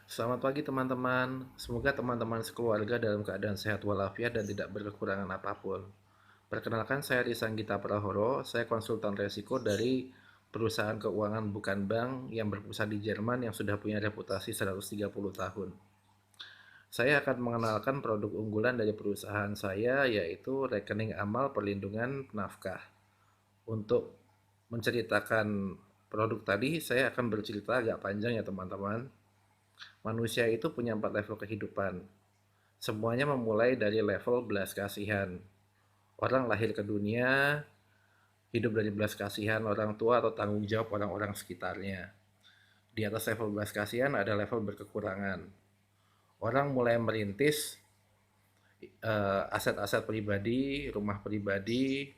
Selamat pagi teman-teman. Semoga teman-teman sekeluarga dalam keadaan sehat walafiat dan tidak berkekurangan apapun. Perkenalkan saya Risanggita Prahoro, saya konsultan resiko dari perusahaan keuangan bukan bank yang berpusat di Jerman yang sudah punya reputasi 130 tahun. Saya akan mengenalkan produk unggulan dari perusahaan saya yaitu rekening amal perlindungan nafkah. Untuk menceritakan produk tadi, saya akan bercerita agak panjang ya teman-teman. Manusia itu punya 4 level kehidupan. Semuanya memulai dari level belas kasihan. Orang lahir ke dunia, hidup dari belas kasihan orang tua atau tanggung jawab orang-orang sekitarnya. Di atas level belas kasihan ada level berkekurangan. Orang mulai merintis aset-aset pribadi, rumah pribadi,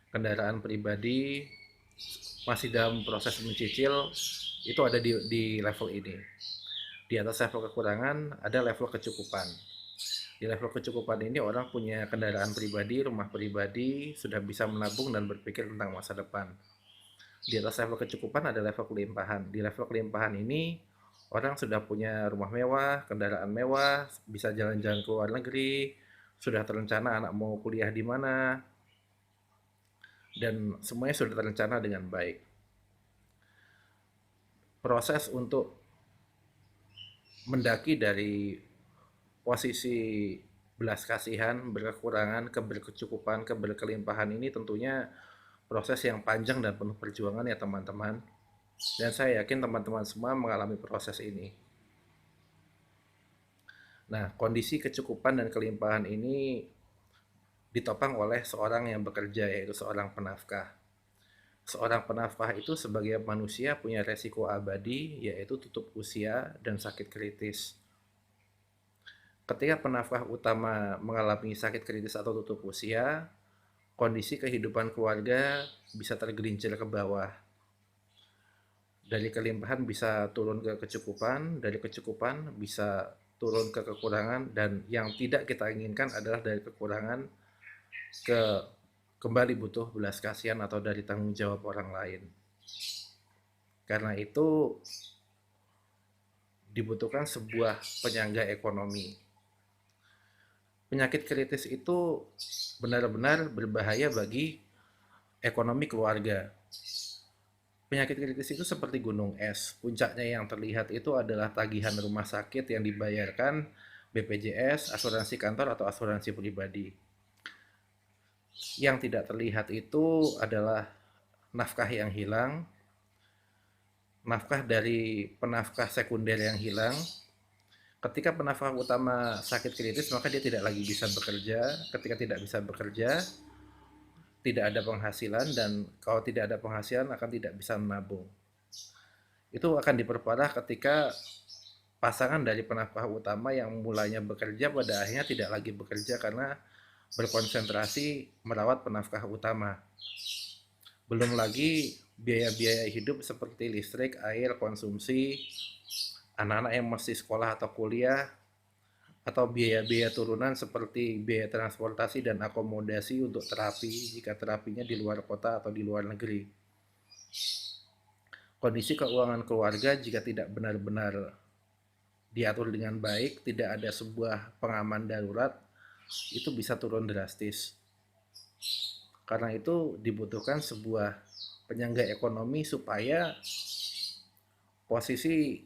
kendaraan pribadi, masih dalam proses mencicil, itu ada di level ini. Di atas level kekurangan ada level kecukupan. Di level kecukupan ini orang punya kendaraan pribadi, rumah pribadi, sudah bisa menabung dan berpikir tentang masa depan. Di atas level kecukupan ada level kelimpahan. Di level kelimpahan ini orang sudah punya rumah mewah, kendaraan mewah, bisa jalan-jalan ke luar negeri, sudah terencana anak mau kuliah di mana, dan semuanya sudah terencana dengan baik. Proses untuk mendaki dari posisi belas kasihan, berkekurangan, keberkecukupan, keberkelimpahan ini tentunya proses yang panjang dan penuh perjuangan ya teman-teman. Dan saya yakin teman-teman semua mengalami proses ini. Nah, kondisi kecukupan dan kelimpahan ini ditopang oleh seorang yang bekerja, yaitu seorang penafkah. Seorang penafkah itu sebagai manusia punya resiko abadi, yaitu tutup usia dan sakit kritis. Ketika penafkah utama mengalami sakit kritis atau tutup usia, kondisi kehidupan keluarga bisa tergelincir ke bawah. Dari kelimpahan bisa turun ke kecukupan, dari kecukupan bisa turun ke kekurangan, dan yang tidak kita inginkan adalah dari kekurangan ke kembali butuh belas kasihan atau dari tanggung jawab orang lain. Karena itu dibutuhkan sebuah penyangga ekonomi. Penyakit kritis itu benar-benar berbahaya bagi ekonomi keluarga. Penyakit kritis itu seperti gunung es. Puncaknya yang terlihat itu adalah tagihan rumah sakit yang dibayarkan BPJS, asuransi kantor atau asuransi pribadi. Yang tidak terlihat itu adalah nafkah yang hilang, nafkah dari penafkah sekunder yang hilang. Ketika penafkah utama sakit kritis, maka dia tidak lagi bisa bekerja. Ketika tidak bisa bekerja, tidak ada penghasilan, dan kalau tidak ada penghasilan akan tidak bisa menabung. Itu akan diperparah ketika pasangan dari penafkah utama yang mulanya bekerja pada akhirnya tidak lagi bekerja karena berkonsentrasi merawat penafkah utama. Belum lagi biaya-biaya hidup seperti listrik, air, konsumsi, anak-anak yang masih sekolah atau kuliah, atau biaya-biaya turunan seperti biaya transportasi dan akomodasi untuk terapi jika terapinya di luar kota atau di luar negeri. Kondisi keuangan keluarga jika tidak benar-benar diatur dengan baik, tidak ada sebuah pengaman darurat, itu bisa turun drastis. Karena itu dibutuhkan sebuah penyangga ekonomi supaya posisi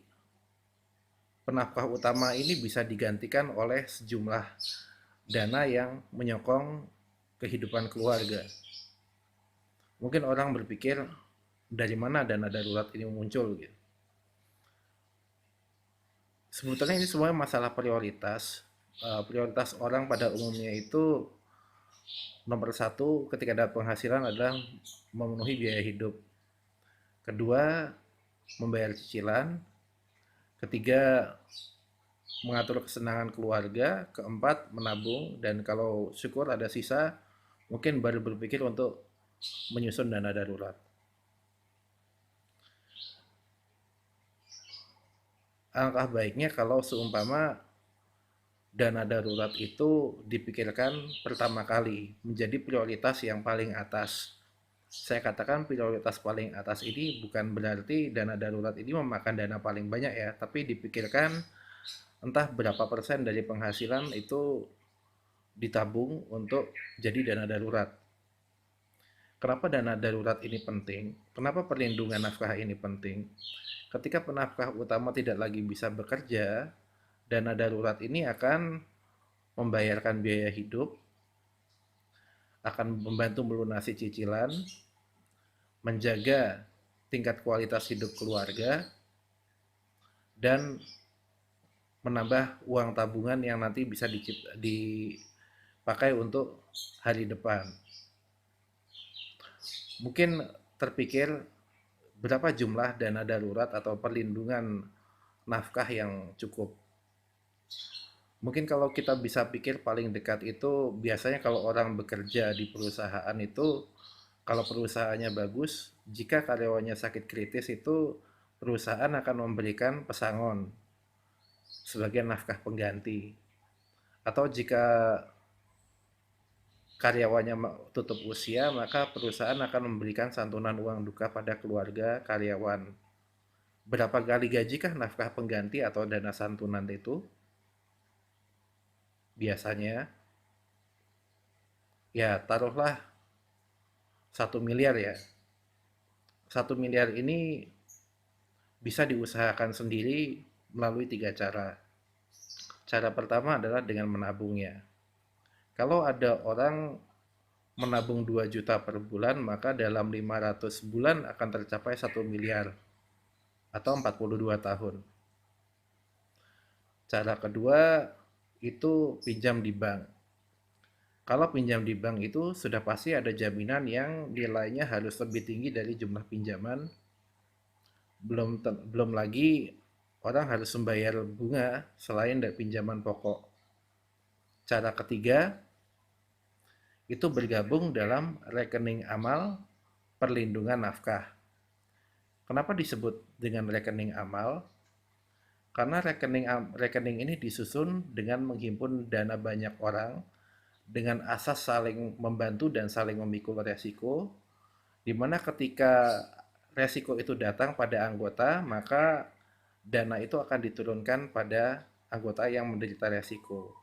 penafkah utama ini bisa digantikan oleh sejumlah dana yang menyokong kehidupan keluarga. Mungkin orang berpikir dari mana dana darurat ini muncul gitu. Sebetulnya ini semua masalah prioritas. Prioritas orang pada umumnya itu nomor satu ketika ada penghasilan adalah memenuhi biaya hidup. Kedua, membayar cicilan. Ketiga, mengatur kesenangan keluarga. Keempat, menabung. Dan kalau syukur ada sisa, mungkin baru berpikir untuk menyusun dana darurat. Alangkah baiknya kalau seumpama dana darurat itu dipikirkan pertama kali menjadi prioritas yang paling atas. Saya katakan prioritas paling atas ini bukan berarti dana darurat ini memakan dana paling banyak ya, tapi dipikirkan entah berapa persen dari penghasilan itu ditabung untuk jadi dana darurat. Kenapa dana darurat ini penting? Kenapa perlindungan nafkah ini penting? Ketika penafkah utama tidak lagi bisa bekerja, dana darurat ini akan membayarkan biaya hidup, akan membantu melunasi cicilan, menjaga tingkat kualitas hidup keluarga, dan menambah uang tabungan yang nanti bisa dipakai untuk hari depan. Mungkin terpikir berapa jumlah dana darurat atau perlindungan nafkah yang cukup. Mungkin kalau kita bisa pikir paling dekat itu biasanya kalau orang bekerja di perusahaan itu, kalau perusahaannya bagus, jika karyawannya sakit kritis itu perusahaan akan memberikan pesangon sebagai nafkah pengganti. Atau jika karyawannya tutup usia, maka perusahaan akan memberikan santunan uang duka pada keluarga karyawan. Berapa kali gajikah nafkah pengganti atau dana santunan itu? Biasanya, ya taruhlah 1 miliar ya. 1 miliar ini bisa diusahakan sendiri melalui 3 cara. Cara pertama adalah dengan menabungnya. Kalau ada orang menabung 2 juta per bulan, maka dalam 500 bulan akan tercapai 1 miliar atau 42 tahun. Cara kedua itu pinjam di bank. Kalau pinjam di bank itu sudah pasti ada jaminan yang nilainya harus lebih tinggi dari jumlah pinjaman. Belum lagi orang harus membayar bunga selain dari pinjaman pokok. Cara ketiga itu bergabung dalam rekening amal perlindungan nafkah. Kenapa disebut dengan rekening amal? Karena rekening ini disusun dengan menghimpun dana banyak orang dengan asas saling membantu dan saling memikul resiko, di mana ketika resiko itu datang pada anggota, maka dana itu akan diturunkan pada anggota yang menderita resiko.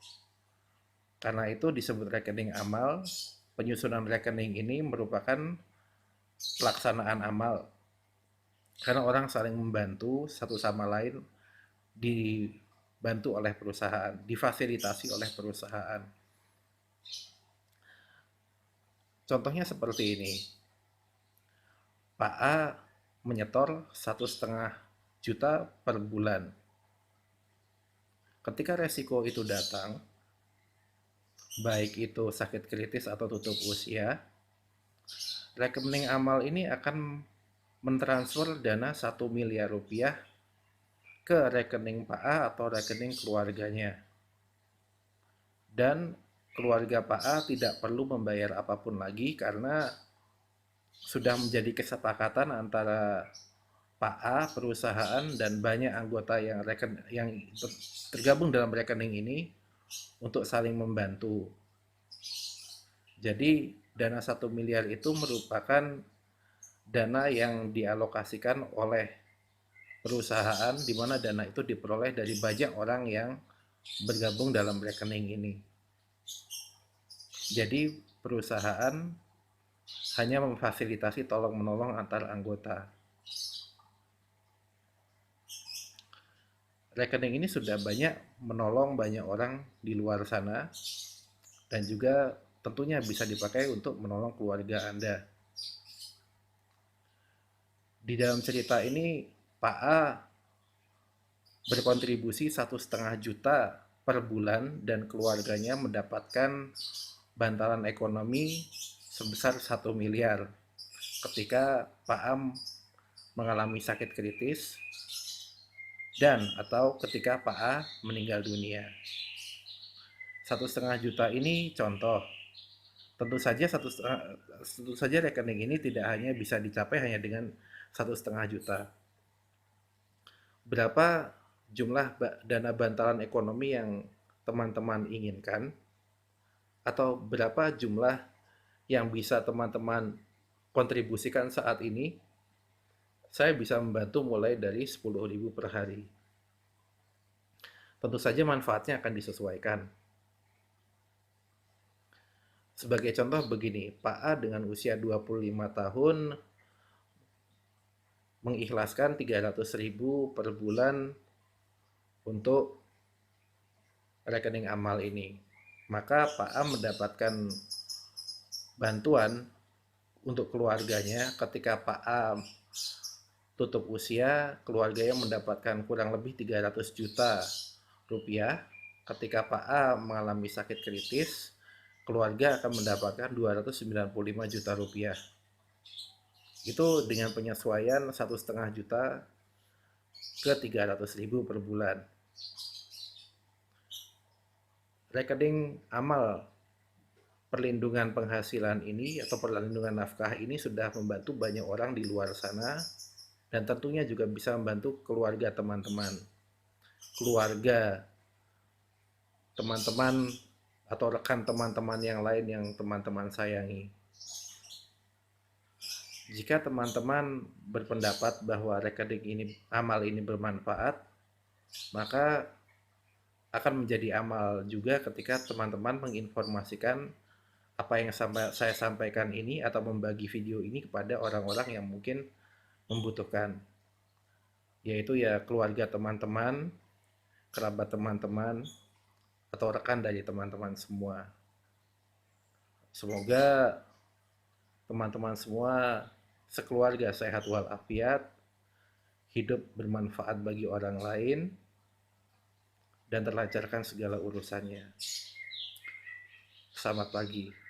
Karena itu disebut rekening amal. Penyusunan rekening ini merupakan pelaksanaan amal. Karena orang saling membantu satu sama lain, dibantu oleh perusahaan, difasilitasi oleh perusahaan. Contohnya seperti ini. Pak A menyetor 1,5 juta per bulan. Ketika resiko itu datang, baik itu sakit kritis atau tutup usia, rekening amal ini akan mentransfer dana 1 miliar rupiah ke rekening Pak A atau rekening keluarganya. Dan keluarga Pak A tidak perlu membayar apapun lagi karena sudah menjadi kesepakatan antara Pak A, perusahaan, dan banyak anggota yang tergabung dalam rekening ini untuk saling membantu. Jadi dana 1 miliar itu merupakan dana yang dialokasikan oleh perusahaan di mana dana itu diperoleh dari banyak orang yang bergabung dalam rekening ini. Jadi perusahaan hanya memfasilitasi tolong-menolong antar anggota. Rekening ini sudah banyak menolong banyak orang di luar sana dan juga tentunya bisa dipakai untuk menolong keluarga Anda. Di dalam cerita ini Pak A berkontribusi 1,5 juta per bulan dan keluarganya mendapatkan bantalan ekonomi sebesar 1 miliar ketika Pak A mengalami sakit kritis dan atau ketika Pak A meninggal dunia. 1,5 juta ini contoh. Tentu saja rekening ini tidak hanya bisa dicapai hanya dengan 1,5 juta. Berapa jumlah dana bantalan ekonomi yang teman-teman inginkan? Atau berapa jumlah yang bisa teman-teman kontribusikan saat ini, saya bisa membantu mulai dari 10.000 per hari. Tentu saja manfaatnya akan disesuaikan. Sebagai contoh begini, Pak A dengan usia 25 tahun mengikhlaskan 300.000 per bulan untuk rekening amal ini. Maka Pak A mendapatkan bantuan untuk keluarganya ketika Pak A tutup usia, keluarganya mendapatkan kurang lebih 300 juta rupiah. Ketika Pak A mengalami sakit kritis, keluarga akan mendapatkan 295 juta rupiah. Itu dengan penyesuaian 1,5 juta ke 300.000 per bulan. Rekening amal perlindungan penghasilan ini atau perlindungan nafkah ini sudah membantu banyak orang di luar sana, dan tentunya juga bisa membantu keluarga teman-teman, atau rekan teman-teman yang lain yang teman-teman sayangi. Jika teman-teman berpendapat bahwa rekening ini, amal ini bermanfaat, maka akan menjadi amal juga ketika teman-teman menginformasikan apa yang saya sampaikan ini atau membagi video ini kepada orang-orang yang mungkin membutuhkan, yaitu ya keluarga teman-teman, kerabat teman-teman, atau rekan dari teman-teman semua. Semoga teman-teman semua sekeluarga sehat walafiat, hidup bermanfaat bagi orang lain, dan terlancarkan segala urusannya. Selamat pagi.